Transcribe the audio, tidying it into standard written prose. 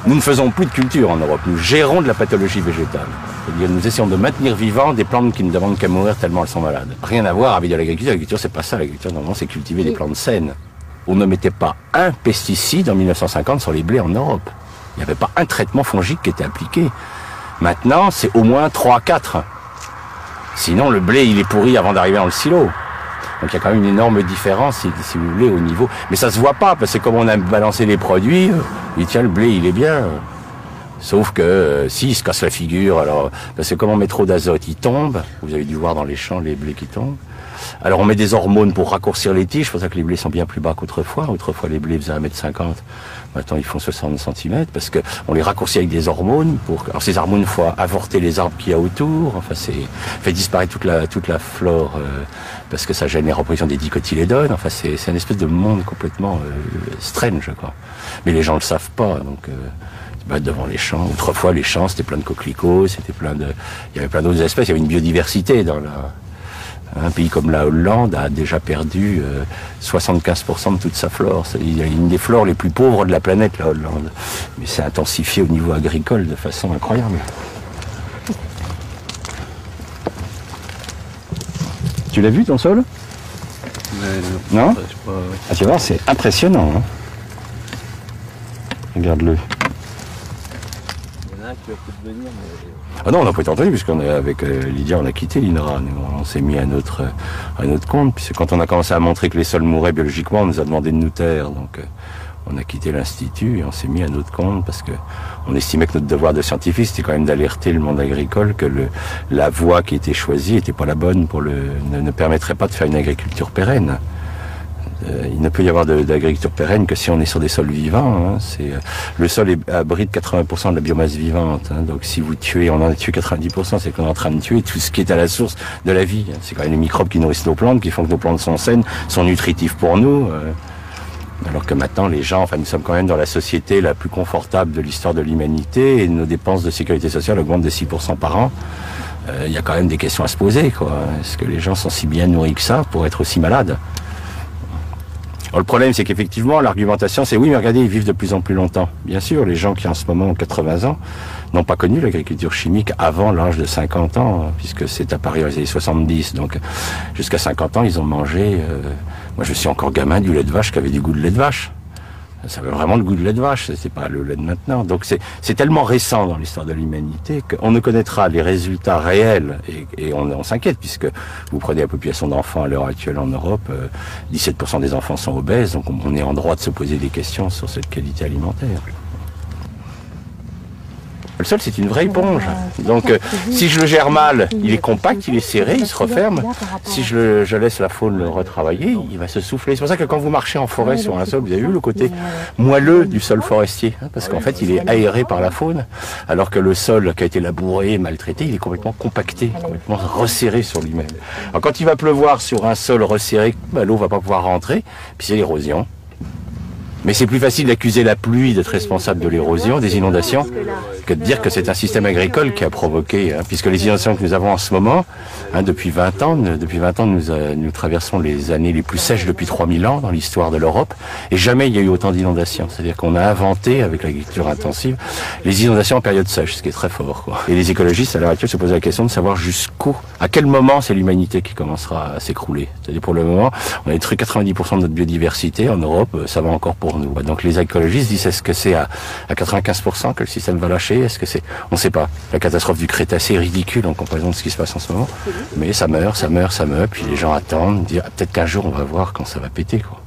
Nous ne faisons plus de culture en Europe, nous gérons de la pathologie végétale. C'est-à-dire nous essayons de maintenir vivants des plantes qui ne demandent qu'à mourir tellement elles sont malades. Rien à voir avec de l'agriculture. L'agriculture, c'est pas ça. L'agriculture, normalement, c'est cultiver des plantes saines. On ne mettait pas un pesticide en 1950 sur les blés en Europe. Il n'y avait pas un traitement fongique qui était appliqué. Maintenant, c'est au moins 3-4. Sinon, le blé, il est pourri avant d'arriver dans le silo. Donc il y a quand même une énorme différence, si vous voulez, au niveau. Mais ça se voit pas, parce que comme on a balancé les produits, il tient le blé, il est bien. Sauf que si il se casse la figure, alors parce que comme on met trop d'azote, il tombe. Vous avez dû voir dans les champs les blés qui tombent. Alors on met des hormones pour raccourcir les tiges, c'est pour ça que les blés sont bien plus bas qu'autrefois. Autrefois les blés faisaient 1,50 m. Maintenant ils font 60 cm parce que on les raccourcit avec des hormones pour. Alors ces hormones faut avorter les arbres qu'il y a autour. Enfin c'est fait disparaître toute la flore parce que ça gêne les reproductions des dicotylédones. Enfin c'est une espèce de monde complètement strange quoi. Mais les gens le savent pas donc. Devant les champs. Autrefois, les champs, c'était plein de coquelicots, c'était il y avait plein d'autres espèces, il y avait une biodiversité dans un pays comme la Hollande a déjà perdu 75% de toute sa flore. C'est une des flores les plus pauvres de la planète, la Hollande. Mais c'est intensifié au niveau agricole de façon incroyable. Tu l'as vu ton sol? Non? Ah, tu vois, c'est impressionnant. Hein, regarde-le. Ah non, on n'a pas été entendu puisqu'on est avec Lydia, on a quitté l'INRA. On s'est mis à notre compte. Puisque quand on a commencé à montrer que les sols mouraient biologiquement, on nous a demandé de nous taire. Donc on a quitté l'institut et on s'est mis à notre compte parce que on estimait que notre devoir de scientifique c'était quand même d'alerter le monde agricole que la voie qui était choisie n'était pas la bonne ne permettrait pas de faire une agriculture pérenne. Il ne peut y avoir d'agriculture pérenne que si on est sur des sols vivants. Hein. Le sol abrite 80% de la biomasse vivante. Hein. Donc si vous tuez, on en a tué 90%, c'est qu'on est en train de tuer tout ce qui est à la source de la vie. C'est quand même les microbes qui nourrissent nos plantes, qui font que nos plantes sont saines, sont nutritifs pour nous. Alors que maintenant, les gens, nous sommes quand même dans la société la plus confortable de l'histoire de l'humanité et nos dépenses de sécurité sociale augmentent de 6% par an. Il y a quand même des questions à se poser, quoi. Est-ce que les gens sont si bien nourris que ça pour être aussi malades ? Alors, le problème, c'est qu'effectivement, l'argumentation, c'est oui, mais regardez, ils vivent de plus en plus longtemps. Bien sûr, les gens qui en ce moment ont 80 ans n'ont pas connu l'agriculture chimique avant l'âge de 50 ans, puisque c'est apparu dans les années 70. Donc, jusqu'à 50 ans, ils ont mangé, moi je suis encore gamin, du lait de vache qui avait du goût de lait de vache. Ça avait vraiment le goût de lait de vache, c'est pas le lait de maintenant. Donc c'est tellement récent dans l'histoire de l'humanité qu'on ne connaîtra les résultats réels et on s'inquiète puisque vous prenez la population d'enfants à l'heure actuelle en Europe, 17% des enfants sont obèses, donc on est en droit de se poser des questions sur cette qualité alimentaire. Le sol, c'est une vraie éponge. Donc, si je le gère mal, il est compact, il est serré, il se referme. Si je laisse la faune le retravailler, il va se souffler. C'est pour ça que quand vous marchez en forêt sur un sol, vous avez vu le côté moelleux du sol forestier. Hein, parce qu'en fait, il est aéré par la faune. Alors que le sol qui a été labouré, maltraité, il est complètement compacté, complètement resserré sur lui-même. Alors, quand il va pleuvoir sur un sol resserré, l'eau va pas pouvoir rentrer, puis c'est l'érosion. Mais c'est plus facile d'accuser la pluie d'être responsable de l'érosion, des inondations, que de dire que c'est un système agricole qui a provoqué, hein, puisque les inondations que nous avons en ce moment, hein, depuis 20 ans, nous traversons les années les plus sèches depuis 3000 ans dans l'histoire de l'Europe, et jamais il y a eu autant d'inondations. C'est-à-dire qu'on a inventé, avec l'agriculture intensive, les inondations en période sèche, ce qui est très fort, quoi. Et les écologistes, à l'heure actuelle, se posent la question de savoir à quel moment c'est l'humanité qui commencera à s'écrouler. C'est-à-dire pour le moment, on a détruit 90% de notre biodiversité en Europe, ça va encore pour nous. Donc les écologistes disent est-ce que c'est à 95% que le système va lâcher? Est-ce que c'est... On ne sait pas. La catastrophe du Crétacé est ridicule en comparaison de ce qui se passe en ce moment. Mais ça meurt, puis les gens attendent, disent peut-être qu'un jour on va voir quand ça va péter, quoi.